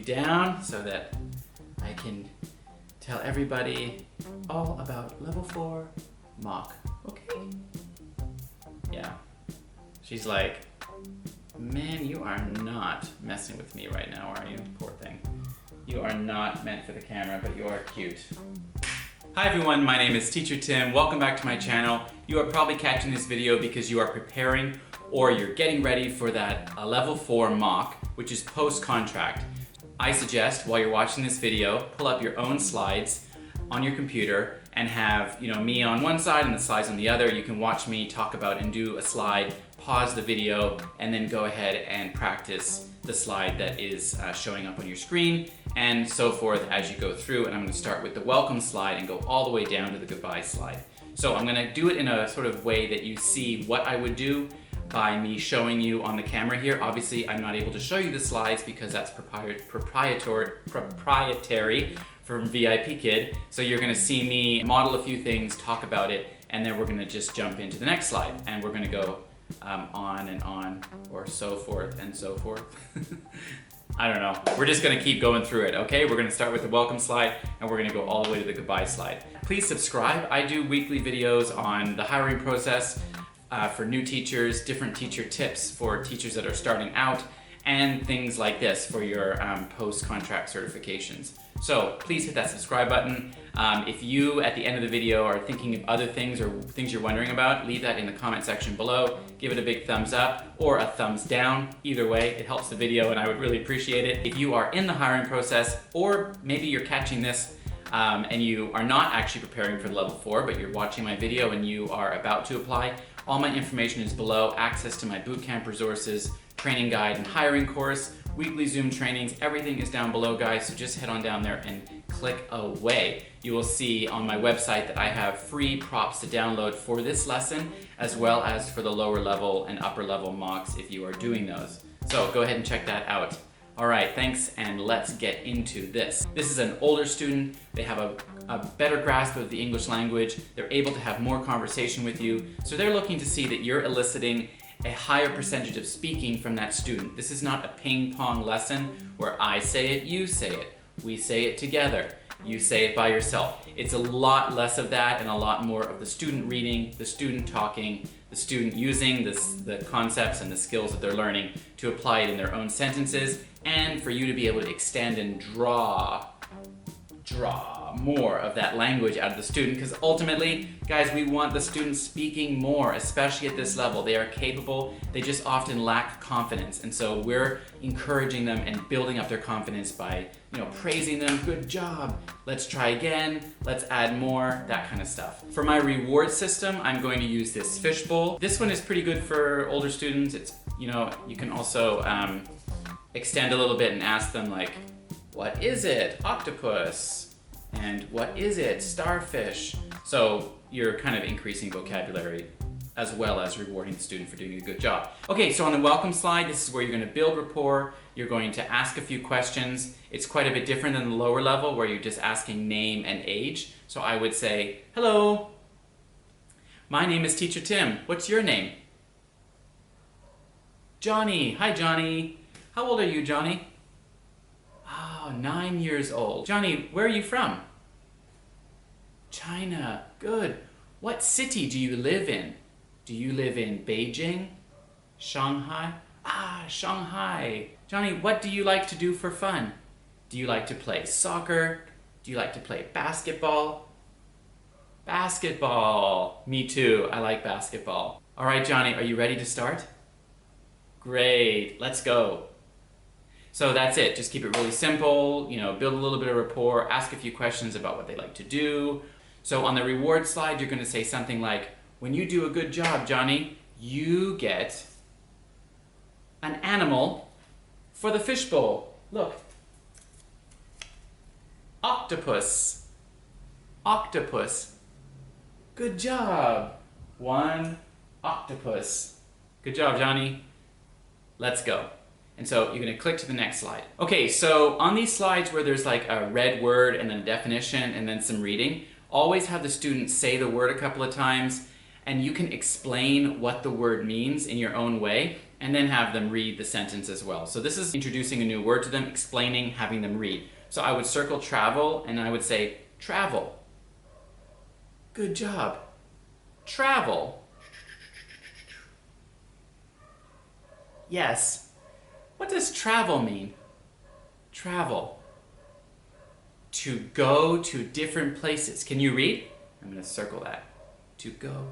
down so that I can tell everybody all about level 4 mock. Okay? Yeah. She's like, man, you are not messing with me right now, are you? Poor thing. You are not meant for the camera, but you are cute. Hi everyone, my name is Teacher Tim. Welcome back to my channel. You are probably catching this video because you are preparing or you're getting ready for that level 4 mock, which is post-contract. I suggest while you're watching this video, pull up your own slides on your computer and have me on one side and the slides on the other. You can watch me talk about and do a slide, pause the video, and then go ahead and practice the slide that is showing up on your screen and so forth as you go through. And I'm going to start with the welcome slide and go all the way down to the goodbye slide. So I'm going to do it in a sort of way that you see what I would do by me showing you on the camera here. Obviously, I'm not able to show you the slides because that's proprietary from VIPKid. So you're going to see me model a few things, talk about it, and then we're going to just jump into the next slide. And we're going to go on and on, or so forth and so forth. I don't know. We're just going to keep going through it, okay? We're going to start with the welcome slide, and we're going to go all the way to the goodbye slide. Please subscribe. I do weekly videos on the hiring process for new teachers, different teacher tips for teachers that are starting out, and things like this for your post-contract certifications. So please hit that subscribe button. If you, at the end of the video, are thinking of other things or things you're wondering about, leave that in the comment section below. Give it a big thumbs up or a thumbs down. Either way, it helps the video and I would really appreciate it. If you are in the hiring process, or maybe you're catching this and you are not actually preparing for level 4, but you're watching my video and you are about to apply, all my information is below. Access to my bootcamp resources, training guide and hiring course, weekly Zoom trainings, everything is down below, guys, so just head on down there and click away. You will see on my website that I have free props to download for this lesson, as well as for the lower level and upper level mocks if you are doing those. So go ahead and check that out. All right, thanks, and let's get into this. This is an older student. They have a better grasp of the English language. They're able to have more conversation with you. So they're looking to see that you're eliciting a higher percentage of speaking from that student. This is not a ping pong lesson where I say it, you say it. We say it together. You say it by yourself. It's a lot less of that and a lot more of the student reading, the student talking, the student using the concepts and the skills that they're learning to apply it in their own sentences, and for you to be able to extend and draw more of that language out of the student, because ultimately, guys, we want the students speaking more, especially at this level. They are capable, they just often lack confidence, and so we're encouraging them and building up their confidence by praising them. Good job, let's try again, let's add more, that kind of stuff. For my reward system, I'm going to use this fishbowl. This one is pretty good for older students. It's you can also extend a little bit and ask them, like, what is it? Octopus. And what is it? Starfish. So you're kind of increasing vocabulary as well as rewarding the student for doing a good job. Okay, so on the welcome slide, this is where you're going to build rapport. You're going to ask a few questions. It's quite a bit different than the lower level where you're just asking name and age. So I would say, hello, my name is Teacher Tim. What's your name? Johnny. Hi, Johnny. How old are you, Johnny? Oh, 9 years old. Johnny, where are you from? China. Good. What city do you live in? Do you live in Beijing? Shanghai? Ah, Shanghai. Johnny, what do you like to do for fun? Do you like to play soccer? Do you like to play basketball? Basketball. Me too. I like basketball. All right, Johnny, are you ready to start? Great. Let's go. So that's it. Just keep it really simple, build a little bit of rapport, ask a few questions about what they like to do. So on the reward slide, you're going to say something like, when you do a good job, Johnny, you get an animal for the fishbowl. Look. Octopus. Octopus. Good job. One octopus. Good job, Johnny. Let's go. And so you're going to click to the next slide. Okay, so on these slides where there's like a red word and then a definition and then some reading, always have the student say the word a couple of times, and you can explain what the word means in your own way. and then have them read the sentence as well. So this is introducing a new word to them, explaining, having them read. So I would circle travel, and I would say travel. Good job. Travel. Yes. What does travel mean? Travel. To go to different places. Can you read? I'm going to circle that. To go.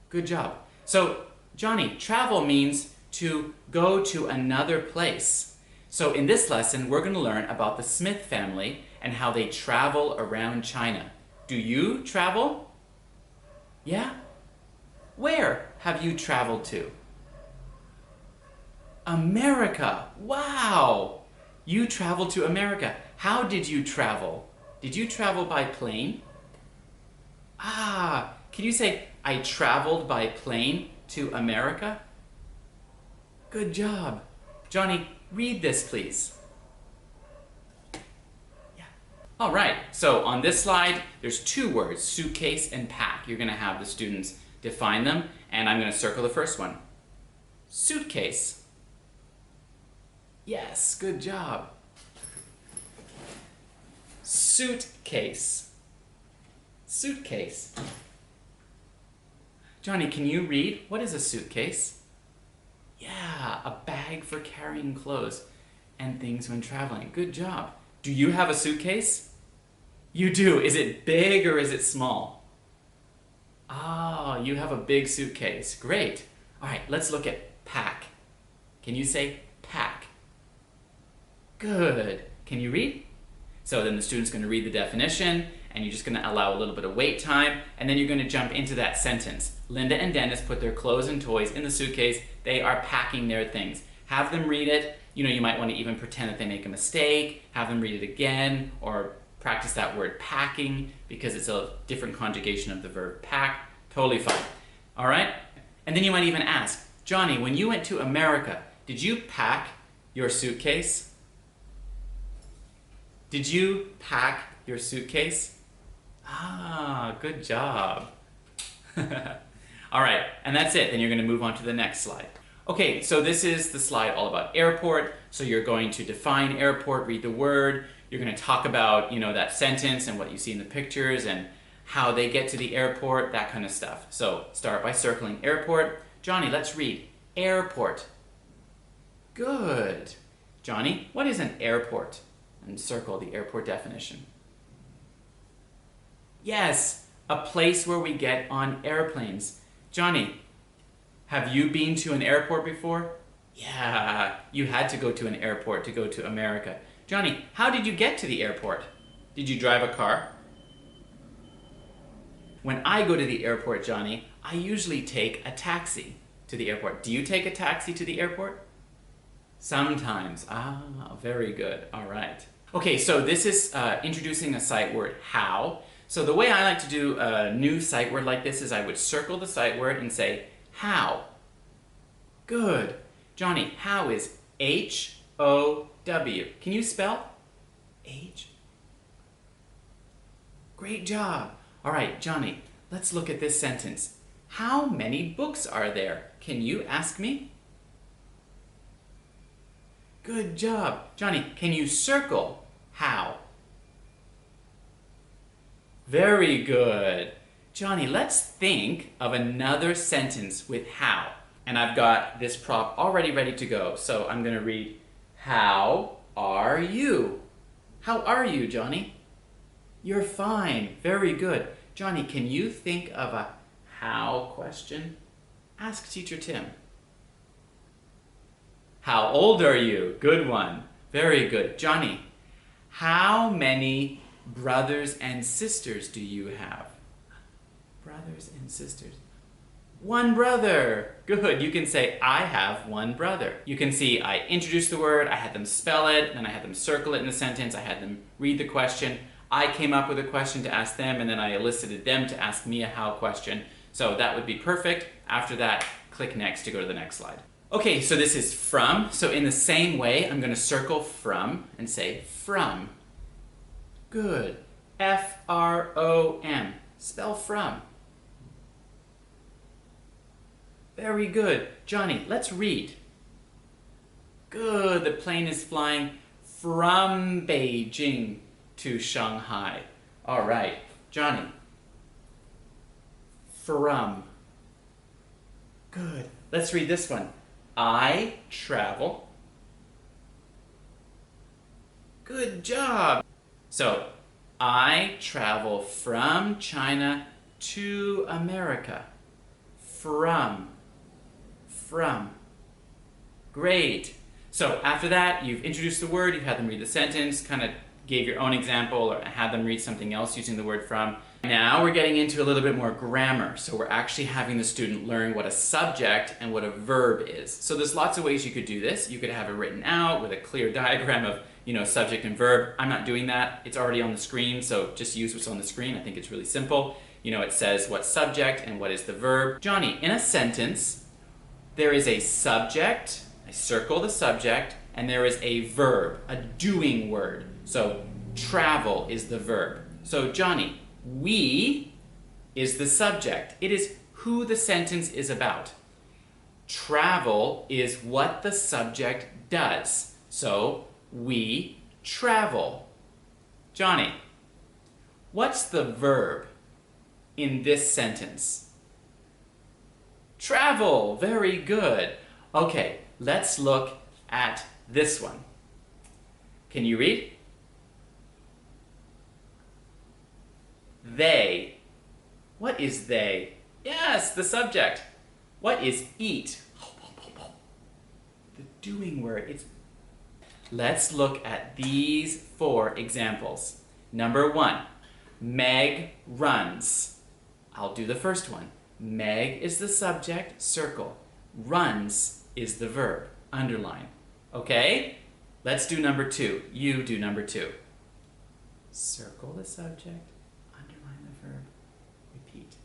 Good job. So, Johnny, travel means to go to another place. So in this lesson, we're going to learn about the Smith family and how they travel around China. Do you travel? Yeah? Where have you traveled to? America. Wow! You traveled to America. How did you travel? Did you travel by plane? Ah, can you say, I traveled by plane to America? Good job. Johnny, read this, please. Yeah. All right, so on this slide, there's two words, suitcase and pack. You're gonna have the students define them, and I'm gonna circle the first one. Suitcase. Yes, good job. Suitcase. Suitcase. Johnny, can you read? What is a suitcase? Yeah, a bag for carrying clothes and things when traveling. Good job. Do you have a suitcase? You do. Is it big or is it small? Ah, you have a big suitcase. Great. All right, let's look at pack. Can you say pack? Good. Can you read? So then the student's going to read the definition, and you're just going to allow a little bit of wait time, and then you're going to jump into that sentence. Linda and Dennis put their clothes and toys in the suitcase. They are packing their things. Have them read it. You know, you might want to even pretend that they make a mistake, have them read it again, or practice that word packing, because it's a different conjugation of the verb pack. Totally fine. All right? And then you might even ask, Johnny, when you went to America, did you pack your suitcase? Did you pack your suitcase? Ah, good job. All right, and that's it. Then you're going to move on to the next slide. Okay, so this is the slide all about airport. So you're going to define airport, read the word. You're going to talk about, you know, that sentence and what you see in the pictures and how they get to the airport, that kind of stuff. So start by circling airport. Johnny, let's read airport. Good. Johnny, what is an airport? And circle the airport definition. Yes, a place where we get on airplanes. Johnny, have you been to an airport before? Yeah, you had to go to an airport to go to America. Johnny, how did you get to the airport? Did you drive a car? When I go to the airport, Johnny, I usually take a taxi to the airport. Do you take a taxi to the airport? Sometimes. Ah, very good. All right. Okay, so this is introducing a sight word, how. So the way I like to do a new sight word like this is I would circle the sight word and say, how. Good. Johnny, how is H-O-W. Can you spell? H? Great job. All right, Johnny, let's look at this sentence. How many books are there? Can you ask me? Good job. Johnny, can you circle how? Very good. Johnny, let's think of another sentence with how. And I've got this prop already ready to go. So I'm going to read, how are you? How are you, Johnny? You're fine. Very good. Johnny, can you think of a how question? Ask Teacher Tim. How old are you? Good one. Very good. Johnny, how many brothers and sisters do you have? Brothers and sisters. One brother. Good. You can say, I have one brother. You can see I introduced the word, I had them spell it, then I had them circle it in the sentence, I had them read the question. I came up with a question to ask them, and then I elicited them to ask me a how question. So that would be perfect. After that, click next to go to the next slide. Okay, so this is from. So in the same way, I'm going to circle from and say from. Good. F-R-O-M. Spell from. Very good. Johnny, let's read. Good, the plane is flying from Beijing to Shanghai. All right, Johnny. From. Good. Let's read this one. I travel. Good job. So, I travel from China to America. From. Great. So after that, you've introduced the word, you've had them read the sentence, kind of gave your own example or had them read something else using the word from. Now we're getting into a little bit more grammar. So we're actually having the student learn what a subject and what a verb is. So there's lots of ways you could do this. You could have it written out with a clear diagram of, subject and verb. I'm not doing that. It's already on the screen, so just use what's on the screen. I think it's really simple. It says what subject and what is the verb. Johnny, in a sentence, there is a subject, I circle the subject, and there is a verb, a doing word. So travel is the verb. So Johnny, we is the subject. It is who the sentence is about. Travel is what the subject does. So we travel. Johnny, what's the verb in this sentence? Travel. Very good. Okay, let's look at this one. Can you read? They. What is they? Yes, the subject. What is eat? The doing word. Let's look at these 4 examples. Number 1, Meg runs. I'll do the first one. Meg is the subject, circle. Runs is the verb, underline. Okay? Let's do number 2. You do number 2. Circle the subject, underline the verb, repeat.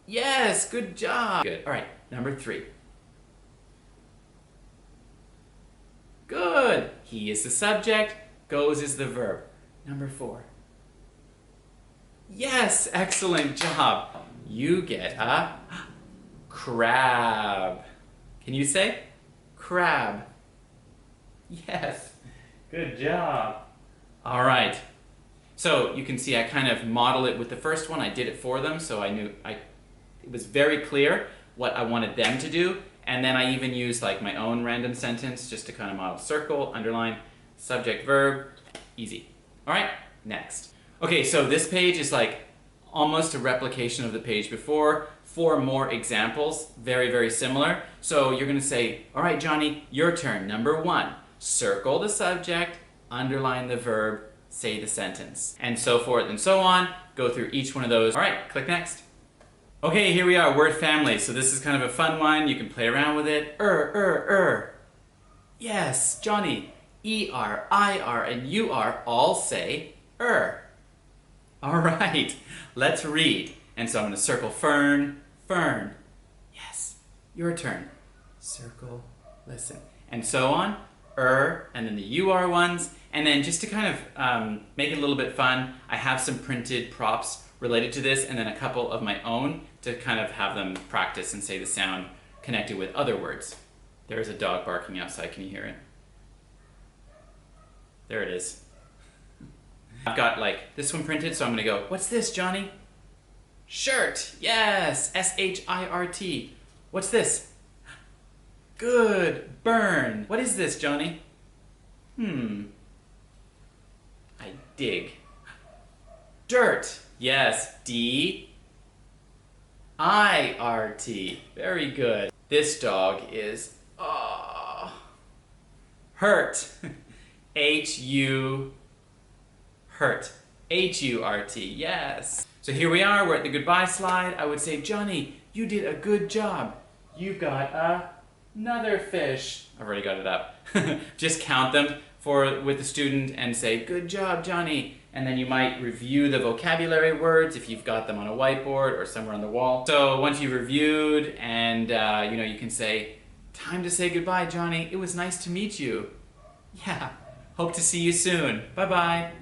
Yes, good job. Good. All right, number 3. Good. He is the subject, goes is the verb. Number 4. Yes, excellent job. You get a crab. Can you say crab? Yes, good job. All right. So you can see I kind of model it with the first one. I did it for them, so I knew it was very clear what I wanted them to do. And then I even used like my own random sentence just to kind of model circle, underline, subject, verb, easy. All right, next. Okay, so this page is like almost a replication of the page before. 4 more examples, very, very similar. So you're gonna say, all right, Johnny, your turn. Number 1, circle the subject, underline the verb, say the sentence, and so forth and so on. Go through each one of those. All right, click next. Okay, here we are, word family. So this is kind of a fun one. You can play around with it. Yes, Johnny, E-R, I-R, and U-R all say All right, let's read. And so I'm going to circle fern, fern. Yes, your turn. Circle, listen. And so on, and then the U-R ones. And then just to kind of make it a little bit fun, I have some printed props related to this and then a couple of my own to kind of have them practice and say the sound connected with other words. There's a dog barking outside. Can you hear it? There it is. I've got like this one printed, so I'm gonna go, what's this, Johnny? Shirt. Yes, S-H-I-R-T. What's this? Good. Burn. What is this, Johnny? I dig. Dirt. Yes, D-I-R-T. Very good. This dog is hurt. H-U hurt. H-U-R-T. Yes. So here we are. We're at the goodbye slide. I would say, Johnny, you did a good job. You got another fish. I've already got it up. Just count them with the student and say, good job, Johnny. And then you might review the vocabulary words if you've got them on a whiteboard or somewhere on the wall. So once you've reviewed and you can say, time to say goodbye, Johnny. It was nice to meet you. Yeah, hope to see you soon. Bye-bye.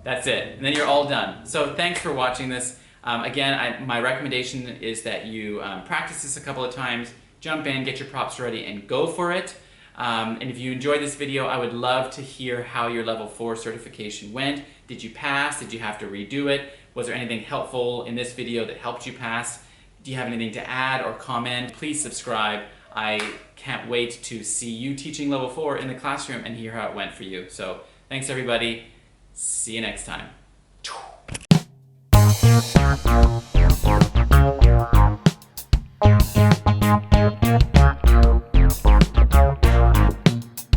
That's it, and then you're all done. So thanks for watching this. Again, my recommendation is that you practice this a couple of times, jump in, get your props ready, and go for it. And if you enjoyed this video, I would love to hear how your level 4 certification went. Did you pass? Did you have to redo it? Was there anything helpful in this video that helped you pass? Do you have anything to add or comment? Please subscribe. I can't wait to see you teaching level 4 in the classroom and hear how it went for you. So thanks everybody. See you next time.